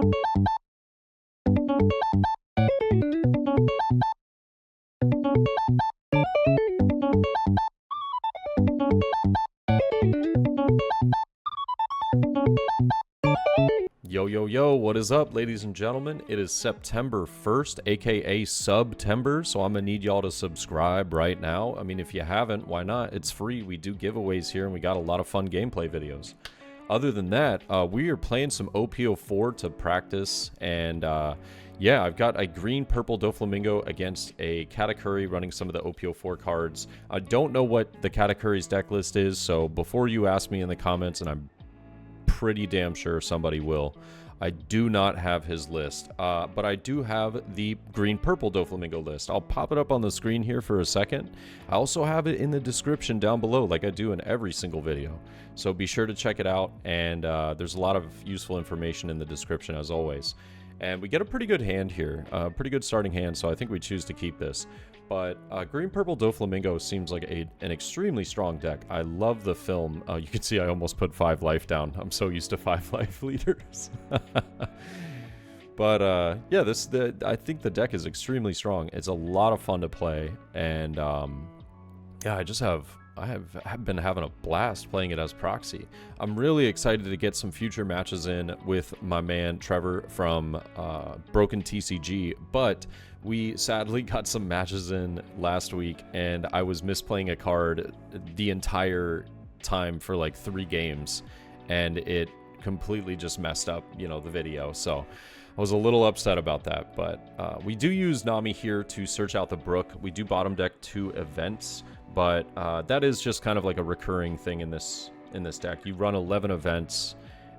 Yo, yo, yo, what is up, ladies and gentlemen? It is September 1st, aka Subtember, so I'm gonna need y'all to subscribe right now. I mean, if you haven't, why not? It's free. We do giveaways here, and we got a lot of fun gameplay videos. Other than that, we are playing some OP04 to practice, and yeah, I've got a green-purple Doflamingo against a Katakuri running some of the OP04 cards. I don't know what the Katakuri's deck list is, so before you ask me in the comments, and I'm pretty damn sure somebody will, I do not have his list, but I do have the green-purple Doflamingo list. I'll pop it up on the screen here for a second. I also have it in the description down below like I do in every single video, so be sure to check it out, and there's a lot of useful information in the description as always. And we get a pretty good hand here, pretty good starting hand, so I think we choose to keep this. But green-purple Doflamingo seems like an extremely strong deck. I love the film. You can see I almost put 5 life down. I'm so used to 5 life leaders. But yeah, I think the deck is extremely strong. It's a lot of fun to play, and yeah, I have been having a blast playing it as Proxy. I'm really excited to get some future matches in with my man Trevor from Broken TCG, but we sadly got some matches in last week, and I was misplaying a card the entire time for like 3 games, and it completely just messed up, you know, the video. So I was a little upset about that, but we do use Nami here to search out the brook. We do bottom deck 2 events, but that is just kind of like a recurring thing in this deck. You run 11 events,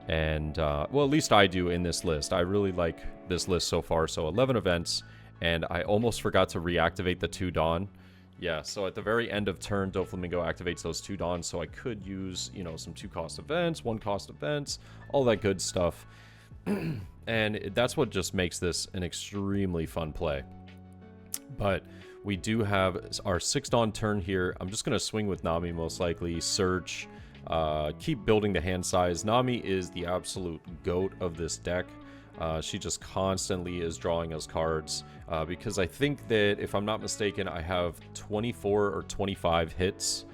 and well, at least I do in this list. I really like this list so far. So 11 events, and I almost forgot to reactivate the 2 Dawn. Yeah, so at the very end of turn, Doflamingo activates those 2 Dawns, so I could use, you know, some 2-cost events, 1-cost events, all that good stuff. And that's what just makes this an extremely fun play. But we do have our 6 Dawn turn here. I'm just going to swing with Nami most likely, search, keep building the hand size. Nami is the absolute goat of this deck. She just constantly is drawing us cards, because I think that, if I'm not mistaken, I have 24 or 25 hits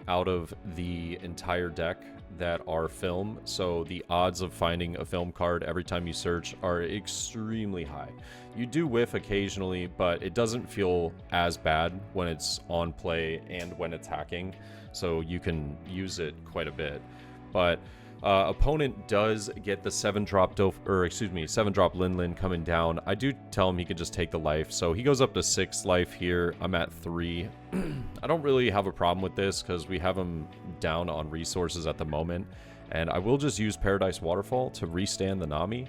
out of the entire deck that are film, so the odds of finding a film card every time you search are extremely high. You do whiff occasionally, but it doesn't feel as bad when it's on play and when attacking, so you can use it quite a bit. But opponent does get the 7-drop 7-drop Lin Lin coming down. I do tell him he can just take the life, so he goes up to 6 life here. I'm at 3. I don't really have a problem with this because we have him down on resources at the moment, and I will just use Paradise Waterfall to restand the Nami.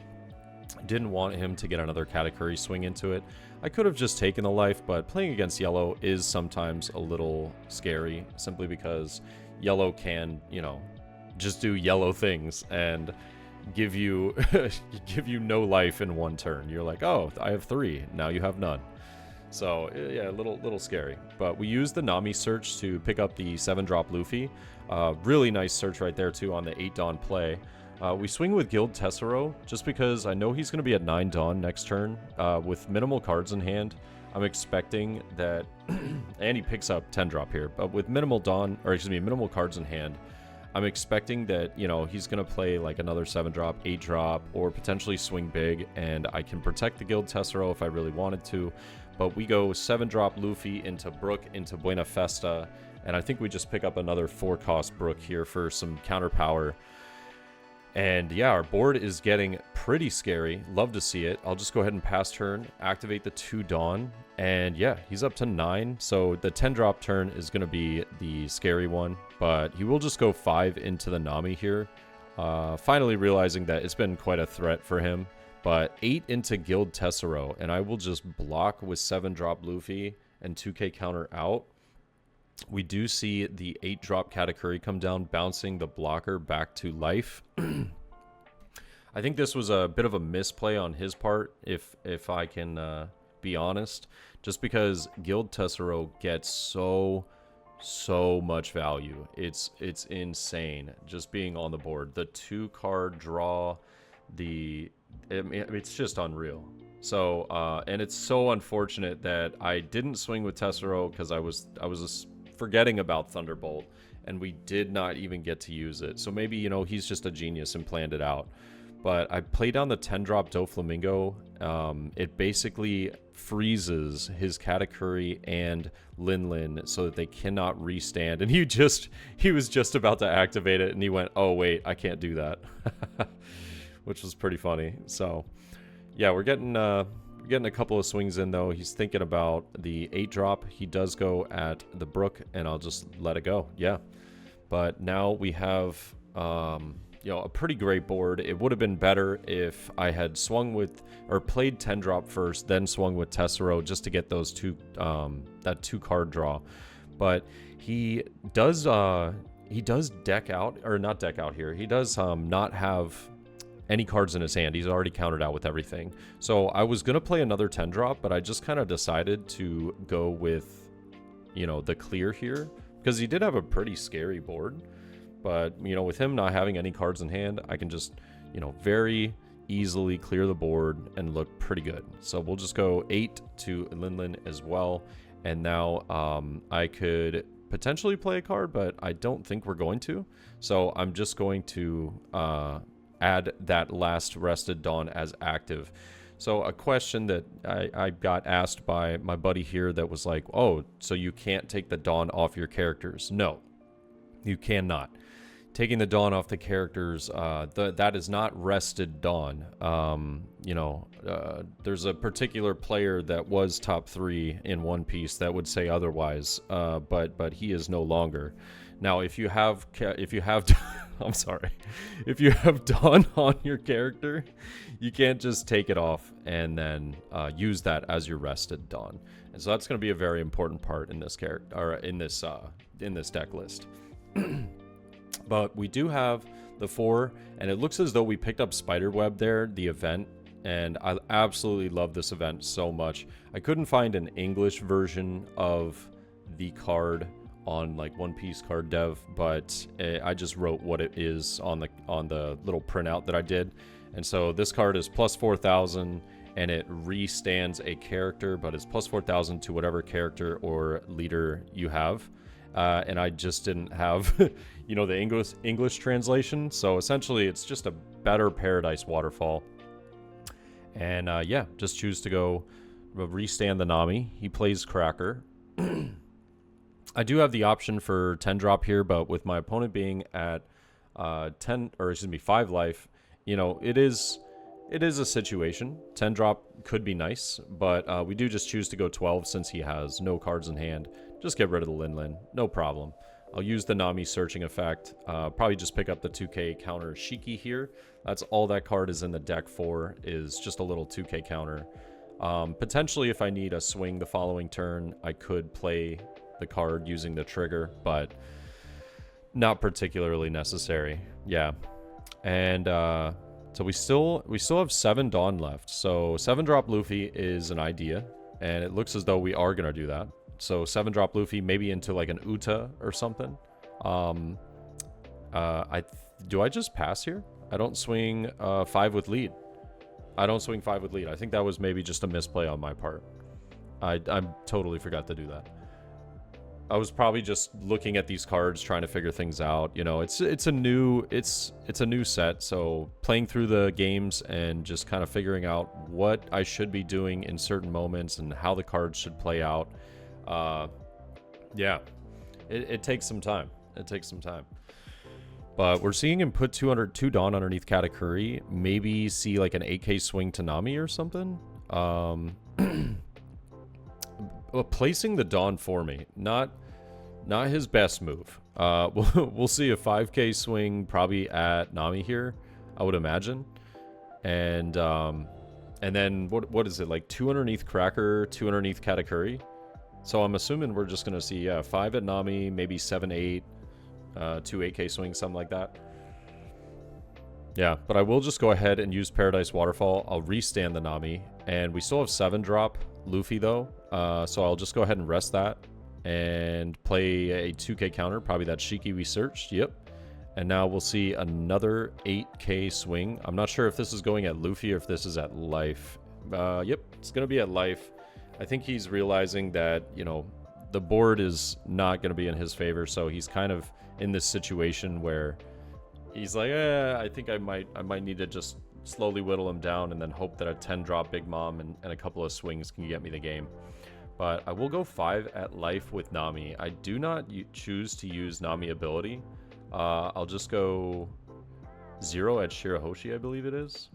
Didn't want him to get another Katakuri swing into it. I could have just taken the life, but playing against yellow is sometimes a little scary, simply because yellow can, you know, just do yellow things and give you give you no life in one turn. You're like, oh, I have 3, now you have none. So yeah, a little scary. But we use the Nami search to pick up the 7-drop Luffy. Really nice search right there too on the 8 Dawn play. We swing with Guild Tessero just because I know he's going to be at 9 Dawn next turn with minimal cards in hand. I'm expecting that, and he picks up 10-drop here, but with minimal cards in hand, I'm expecting that, you know, he's going to play like another 7-drop, 8-drop, or potentially swing big, and I can protect the Guild Tessero if I really wanted to. But we go 7-drop Luffy into Brook, into Buena Festa, and I think we just pick up another 4-cost Brook here for some counter power. And yeah, our board is getting pretty scary. Love to see it. I'll just go ahead and pass turn, activate the 2 Dawn, and yeah, he's up to 9. So the 10-drop turn is going to be the scary one, but he will just go 5 into the Nami here. Finally realizing that it's been quite a threat for him, but 8 into Guild Tessero, and I will just block with 7-drop Luffy and 2k counter out. We do see the 8-drop Katakuri come down, bouncing the blocker back to life. I think this was a bit of a misplay on his part, if I can be honest, just because Guild Tessero gets so much value. It's insane just being on the board. The 2-card draw, the it's just unreal. So, and it's so unfortunate that I didn't swing with Tessero because I was just forgetting about Thunderbolt, and we did not even get to use it. So maybe, you know, he's just a genius and planned it out. But I played down the 10-drop Doflamingo. It basically freezes his Katakuri and Lin so that they cannot restand. And he was just about to activate it, and he went, "Oh wait, I can't do that," which was pretty funny. So yeah, we're getting a couple of swings in though. He's thinking about the 8-drop. He does go at the Brook, and I'll just let it go. Yeah, but now we have you know, a pretty great board. It would have been better if I had swung with or played 10-drop first, then swung with Tessero just to get those two that 2-card draw. But he does deck out, or not deck out here. He does not have any cards in his hand. He's already countered out with everything. So I was gonna play another 10-drop, but I just kind of decided to go with, you know, the clear here because he did have a pretty scary board. But, you know, with him not having any cards in hand, I can just, you know, very easily clear the board and look pretty good. So we'll just go 8 to Lin as well. And now I could potentially play a card, but I don't think we're going to. So I'm just going to add that last Rested Dawn as active. So a question that I got asked by my buddy here that was like, oh, so you can't take the Dawn off your characters? No, you cannot. Taking the Dawn off the characters, that is not Rested Dawn. You know, there's a particular player that was top 3 in One Piece that would say otherwise, but he is no longer. Now, if you have I'm sorry, if you have Dawn on your character, you can't just take it off and then use that as your Rested Dawn. And so that's going to be a very important part in this character, or in this deck list. But we do have the 4, and it looks as though we picked up Spiderweb there, the event, and I absolutely love this event so much. I couldn't find an English version of the card on like One Piece card dev, but I just wrote what it is on the little printout that I did. And so this card is plus 4,000, and it restands a character, but it's plus 4,000 to whatever character or leader you have. And I just didn't have, you know, the English translation. So essentially, it's just a better Paradise Waterfall. And yeah, just choose to go restand the Nami. He plays Cracker. I do have the option for 10-drop here, but with my opponent being at 5 life, you know, it is a situation. 10-drop could be nice, but we do just choose to go 12 since he has no cards in hand. Just get rid of the Lin, no problem. I'll use the Nami searching effect. Probably just pick up the 2k counter Shiki here. That's all that card is in the deck for, is just a little 2k counter. Potentially, if I need a swing the following turn, I could play the card using the trigger, but not particularly necessary. Yeah, and so we still have 7 Dawn left. So 7-drop Luffy is an idea, and it looks as though we are gonna do that. So 7-drop Luffy, maybe into like an Uta or something. Do I just pass here? I don't swing 5 with lead. I don't swing 5 with lead. I think that was maybe just a misplay on my part. I totally forgot to do that. I was probably just looking at these cards, trying to figure things out. You know, it's a new set, so playing through the games and just kind of figuring out what I should be doing in certain moments and how the cards should play out. Yeah, it takes some time. But we're seeing him put 202 Dawn underneath Katakuri. Maybe see like an 8k swing to Nami or something. Placing the Dawn for me, not his best move. We'll see a 5k swing probably at Nami here, I would imagine. And then what is it, like 2 underneath Cracker, 2 underneath Katakuri? So I'm assuming we're just going to see 5 at Nami, maybe 7, 8, 2 8k swings, something like that. Yeah, but I will just go ahead and use Paradise Waterfall. I'll restand the Nami, and we still have 7-drop Luffy though. So I'll just go ahead and rest that and play a 2k counter, probably that Shiki we searched. Yep. And now we'll see another 8k swing. I'm not sure if this is going at Luffy or if this is at life. Yep, it's going to be at life. I think he's realizing that, you know, the board is not going to be in his favor, so he's kind of in this situation where he's like, I think I might need to just slowly whittle him down and then hope that a 10 drop Big Mom and a couple of swings can get me the game. But I will go 5 at life with Nami. I do not choose to use Nami ability. I'll just go 0 at Shirahoshi, I believe it is.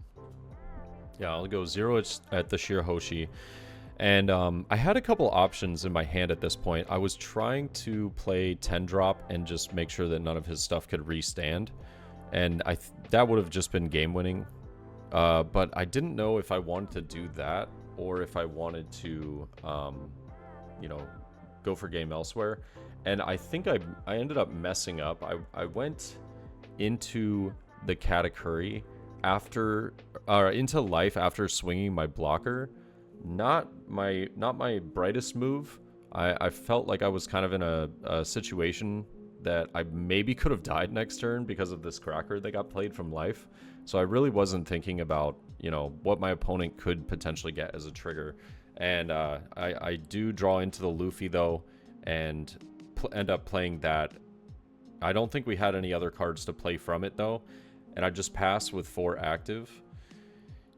Yeah, I'll go 0 at the Shirahoshi. And I had a couple options in my hand at this point. I was trying to play 10 drop and just make sure that none of his stuff could restand. And that would have just been game winning. But I didn't know if I wanted to do that or if I wanted to, you know, go for game elsewhere. And I think I ended up messing up. I went into the Katakuri into life after swinging my blocker. Not my brightest move. I felt like I was kind of in a situation that I maybe could have died next turn because of this cracker that got played from life. So I really wasn't thinking about, you know, what my opponent could potentially get as a trigger. And I do draw into the Luffy though, and end up playing that. I don't think we had any other cards to play from it though, and I just passed with 4 active.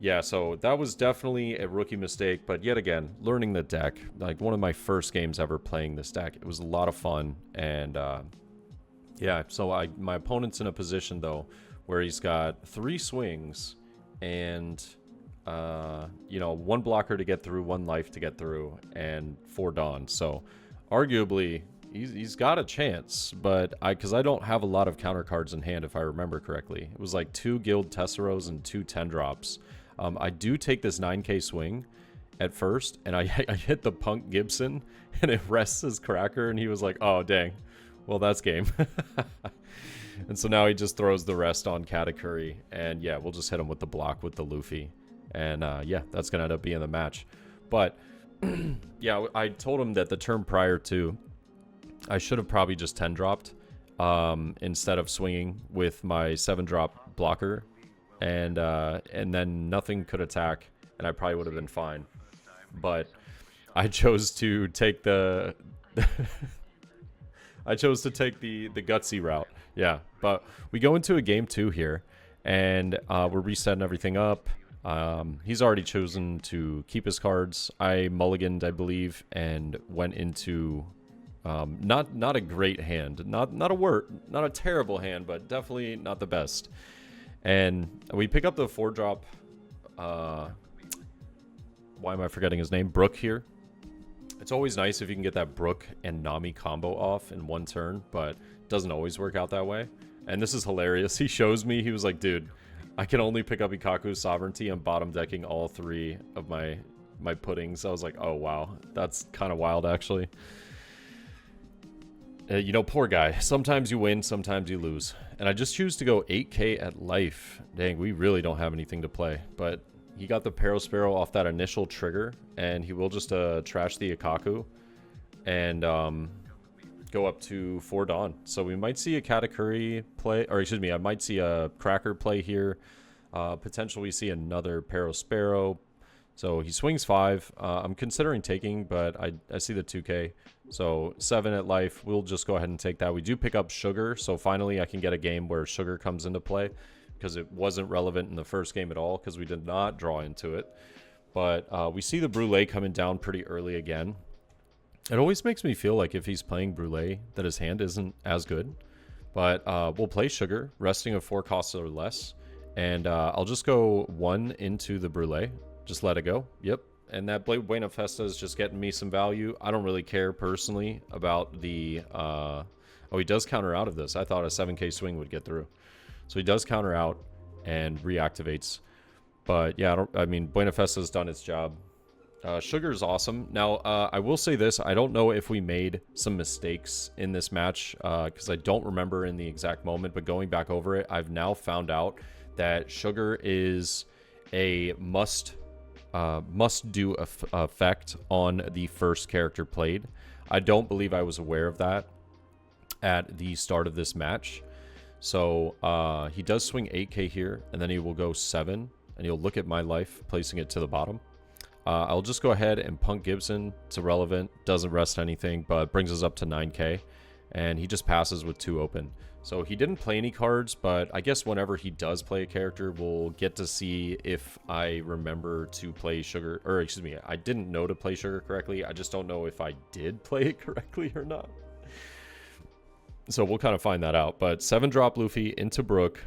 Yeah, so that was definitely a rookie mistake, but yet again, learning the deck, like one of my first games ever playing this deck. It was a lot of fun, and yeah, so my opponent's in a position though where he's got 3 swings and you know, 1 blocker to get through, 1 life to get through, and 4 Dawn. So arguably he's got a chance, but because I don't have a lot of counter cards in hand if I remember correctly. It was like 2 Guild Tesseros and 2 10 drops. I do take this 9k swing at first, and I hit the Punk Gibson, and it rests his cracker, and he was like, oh, dang. Well, that's game. And so now he just throws the rest on Katakuri, and yeah, we'll just hit him with the block with the Luffy. And yeah, that's going to end up being the match. But yeah, I told him that the turn prior to, I should have probably just 10 dropped instead of swinging with my 7 drop blocker. And then nothing could attack, and I probably would have been fine. But I chose to take the I chose to take the gutsy route. Yeah, but we go into a game 2 here, and we're resetting everything up. He's already chosen to keep his cards. I mulliganed, I believe, and went into not a great hand, not a terrible hand, but definitely not the best. And we pick up the 4 drop. Why am I forgetting his name? Brook here. It's always nice if you can get that Brook and Nami combo off in 1 turn, but it doesn't always work out that way. And this is hilarious. He shows me, he was like, dude, I can only pick up Ikaku's Sovereignty. I'm bottom decking all 3 of my puddings. I was like, oh wow, that's kind of wild actually. You know, poor guy. Sometimes you win, sometimes you lose. And I just choose to go 8k at life. Dang, we really don't have anything to play. But he got the Parasparrow off that initial trigger, and he will just trash the Ikaku and go up to 4 Dawn. So we might see a Katakuri play, or excuse me, I might see a Cracker play here. Potentially we see another Parasparrow. So he swings 5. I'm considering taking, but I see the 2k. So 7 at life. We'll just go ahead and take that. We do pick up Sugar, so finally I can get a game where Sugar comes into play, because it wasn't relevant in the first game at all because we did not draw into it. But we see the Brûlée coming down pretty early again. It always makes me feel like if he's playing Brûlée that his hand isn't as good. But we'll play Sugar, resting of 4 costs or less. And I'll just go 1 into the Brûlée. Just let it go. Yep. And that Buena Festa is just getting me some value. I don't really care personally about the... oh, he does counter out of this. I thought a 7k swing would get through. So he does counter out and reactivates. But yeah, I mean, Buena Festa's done its job. Sugar is awesome. Now, I will say this. I don't know if we made some mistakes in this match because I don't remember in the exact moment. But going back over it, I've now found out that Sugar is a must-do effect on the first character played. I don't believe I was aware of that at the start of this match. So he does swing 8k here, and then he will go 7, and he'll look at my life, placing it to the bottom. I'll just go ahead and punk Gibson. It's irrelevant, doesn't rest anything, but brings us up to 9k, and he just passes with 2 open. So he didn't play any cards, but I guess whenever he does play a character, we'll get to see if I remember to play Sugar, or excuse me, I didn't know to play Sugar correctly. I just don't know if I did play it correctly or not. So we'll kind of find that out. But 7-drop Luffy into Brook,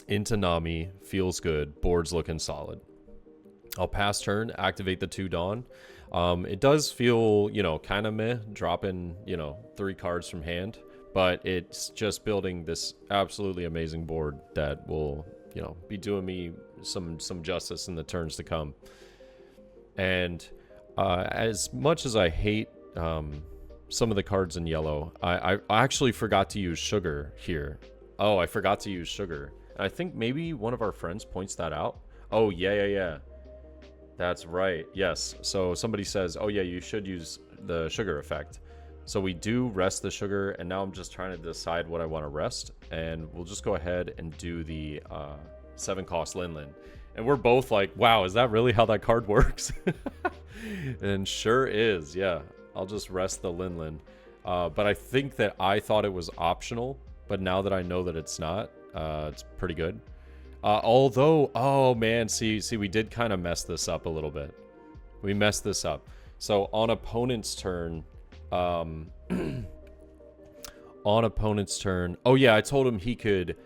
into Nami, feels good. Board's looking solid. I'll pass turn, activate the 2 Dawn. It does feel, you know, kind of meh, dropping, you know, 3 cards from hand. But it's just building this absolutely amazing board that will, you know, be doing me some justice in the turns to come. And as much as I hate some of the cards in yellow, I actually forgot to use Sugar here. Oh, I forgot to use Sugar. I think maybe one of our friends points that out. Oh, yeah. That's right. Yes. So somebody says, oh, yeah, you should use the Sugar effect. So we do rest the Sugar, and now I'm just trying to decide what I want to rest. And we'll just go ahead and do the 7-cost Lin. And we're both like, wow, is that really how that card works? And sure is, yeah. I'll just rest the Lin. But I think that I thought it was optional, but now that I know that it's not, it's pretty good. Although, oh man, see, we did kind of mess this up a little bit. We messed this up. So on opponent's turn, oh yeah, I told him he could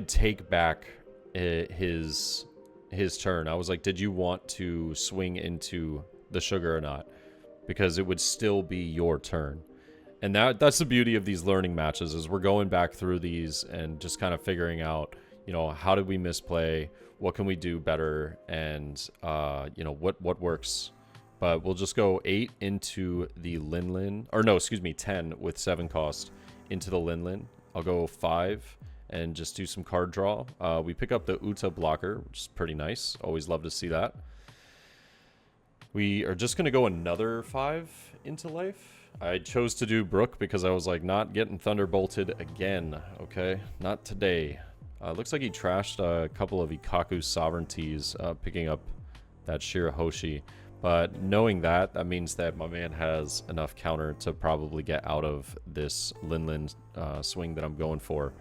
take back his turn. I was like, did you want to swing into the Sugar or not? Because it would still be your turn. And that's the beauty of these learning matches, is we're going back through these and just kind of figuring out, you know, how did we misplay, what can we do better, and you know, what works. But we'll just go 8 into the Lin, or no, excuse me, 10 with 7 cost into the Lin. I'll go 5 and just do some card draw. We pick up the Uta blocker, which is pretty nice. Always love to see that. We are just going to go another 5 into life. I chose to do Brook because I was like, not getting Thunderbolted again, okay? Not today. Looks like he trashed a couple of Ikaku's Sovereignties, picking up that Shirahoshi. But knowing that, that means that my man has enough counter to probably get out of this Lin swing that I'm going for.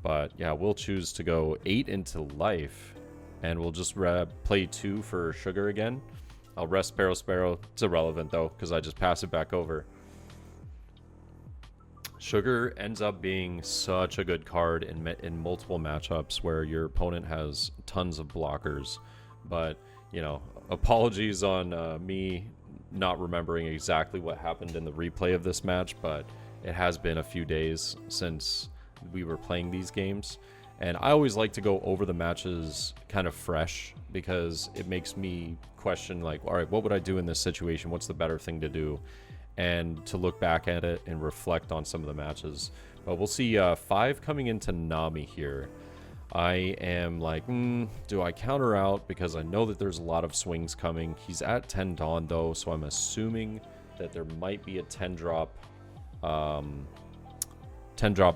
But yeah, we'll choose to go 8 into life, and we'll just play 2 for Sugar again. I'll rest Sparrow. It's irrelevant though, because I just pass it back over. Sugar ends up being such a good card in multiple matchups where your opponent has tons of blockers. But, you know, apologies on me not remembering exactly what happened in the replay of this match, but it has been a few days since we were playing these games. And I always like to go over the matches kind of fresh, because it makes me question, like, all right, what would I do in this situation? What's the better thing to do? And to look back at it and reflect on some of the matches. But we'll see 5 coming into Nami here. I am like, do I counter out? Because I know that there's a lot of swings coming. He's at 10 Dawn though, so I'm assuming that there might be a 10-drop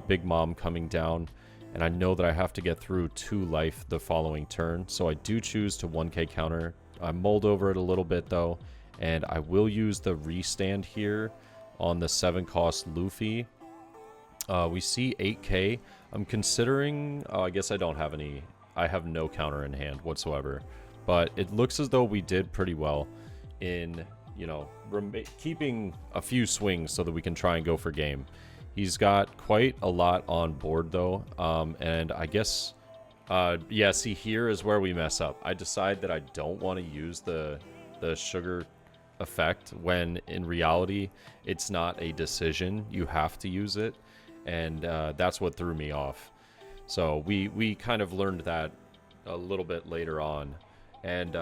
Big Mom coming down. And I know that I have to get through 2 life the following turn. So I do choose to 1k counter. I mulled over it a little bit though. And I will use the restand here on the 7-cost Luffy. We see 8k. I'm considering, I guess I don't have any. I have no counter in hand whatsoever. But it looks as though we did pretty well in, you know, keeping a few swings so that we can try and go for game. He's got quite a lot on board though. And I guess, yeah, see, here is where we mess up. I decide that I don't want to use the Sugar effect, when in reality it's not a decision. You have to use it, and that's what threw me off. So we kind of learned that a little bit later on. And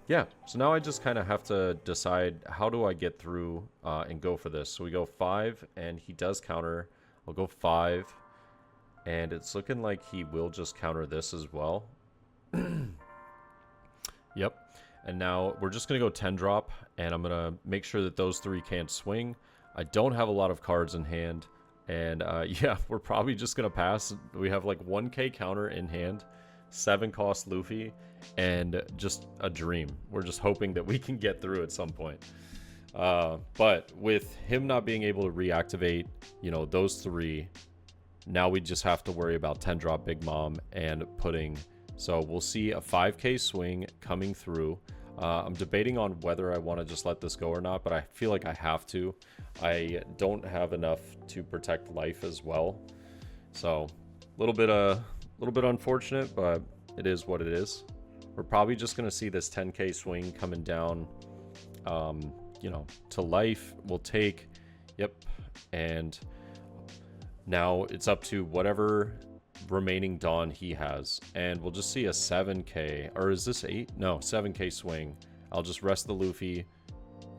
yeah, so now I just kind of have to decide, how do I get through and go for this. So we go 5, and he does counter. I'll go 5, and it's looking like he will just counter this as well. Yep. And now we're just going to go 10-drop, and I'm going to make sure that those 3 can't swing. I don't have a lot of cards in hand, And yeah, we're probably just going to pass. We have like 1k counter in hand, 7 cost Luffy, and just a dream. We're just hoping that we can get through at some point. But with him not being able to reactivate, you know, those 3, now we just have to worry about 10 drop Big Mom and putting. So we'll see a 5k swing coming through. I'm debating on whether I want to just let this go or not, but I feel like I have to. I don't have enough to protect life as well. So a little bit unfortunate, but it is what it is. We're probably just going to see this 10k swing coming down, you know, to life. We'll take, yep. And now it's up to whatever remaining Dawn he has, and we'll just see a 7k, or is this 8? No, 7k swing. I'll just rest the Luffy,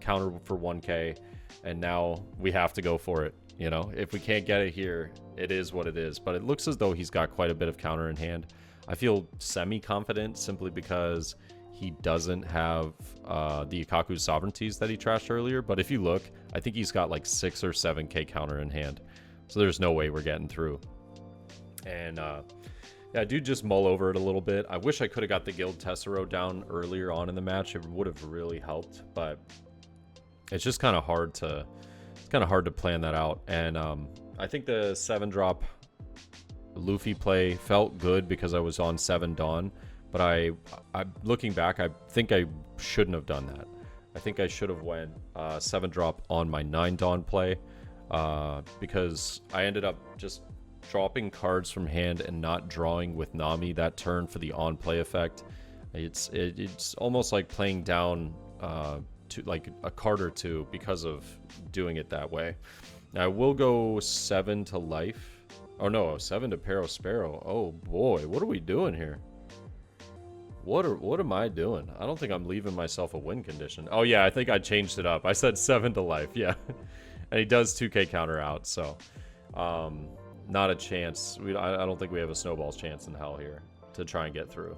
counter for 1k, and now we have to go for it. You know, if we can't get it here, it is what it is. But it looks as though he's got quite a bit of counter in hand. I feel semi-confident simply because he doesn't have the Ikaku sovereignties that he trashed earlier. But if you look, I think he's got like 6 or 7k counter in hand. So there's no way we're getting through. And yeah, I do just mull over it a little bit. I wish I could have got the Guild Tessero down earlier on in the match. It would have really helped, but it's just kind of hard to plan that out. And I think the 7-drop Luffy play felt good because I was on 7 Dawn, but I looking back, I think I shouldn't have done that. I think I should have went 7-drop on my 9 Dawn play because I ended up just dropping cards from hand and not drawing with Nami that turn for the on play effect. It's almost like playing down to like a card or 2 because of doing it that way. Now I will go 7 to life. Oh no, 7 to Sparrow. Oh boy, what are we doing here? What am I doing? I don't think I'm leaving myself a win condition. Oh yeah, I think I changed it up. I said 7 to life, yeah. And he does 2k counter out, so not a chance. I don't think we have a snowball's chance in hell here to try and get through.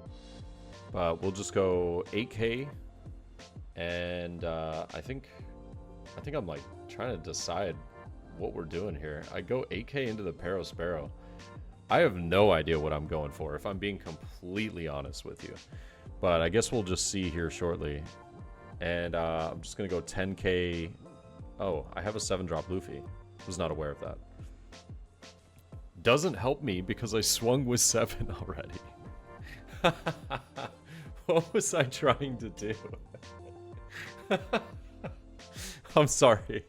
But we'll just go 8k, and I think I'm like trying to decide what we're doing here. I go 8k into the Sparrow. I have no idea what I'm going for, if I'm being completely honest with you. But I guess we'll just see here shortly. And I'm just gonna go 10k. Oh, I have a 7-drop Luffy. Was not aware of that. Doesn't help me because I swung with 7 already. What was I trying to do? I'm sorry.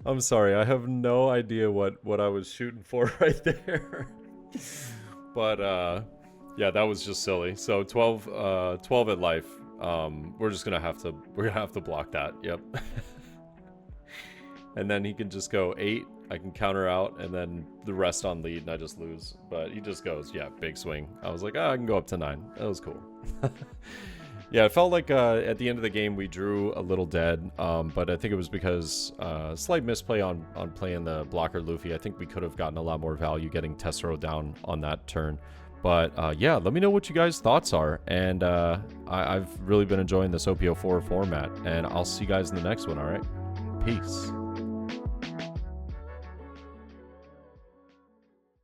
I have no idea what I was shooting for right there. But yeah, that was just silly. So 12 at life. We're gonna have to block that. Yep. And then he can just go 8. I can counter out, and then the rest on lead, and I just lose. But he just goes, yeah, big swing. I was like, I can go up to 9. That was cool. Yeah, it felt like at the end of the game we drew a little dead, but I think it was because slight misplay on playing the blocker Luffy. I think we could have gotten a lot more value getting Tessero down on that turn. But yeah, let me know what you guys' thoughts are. And I've really been enjoying this OP04 format, and I'll see you guys in the next one, all right? Peace.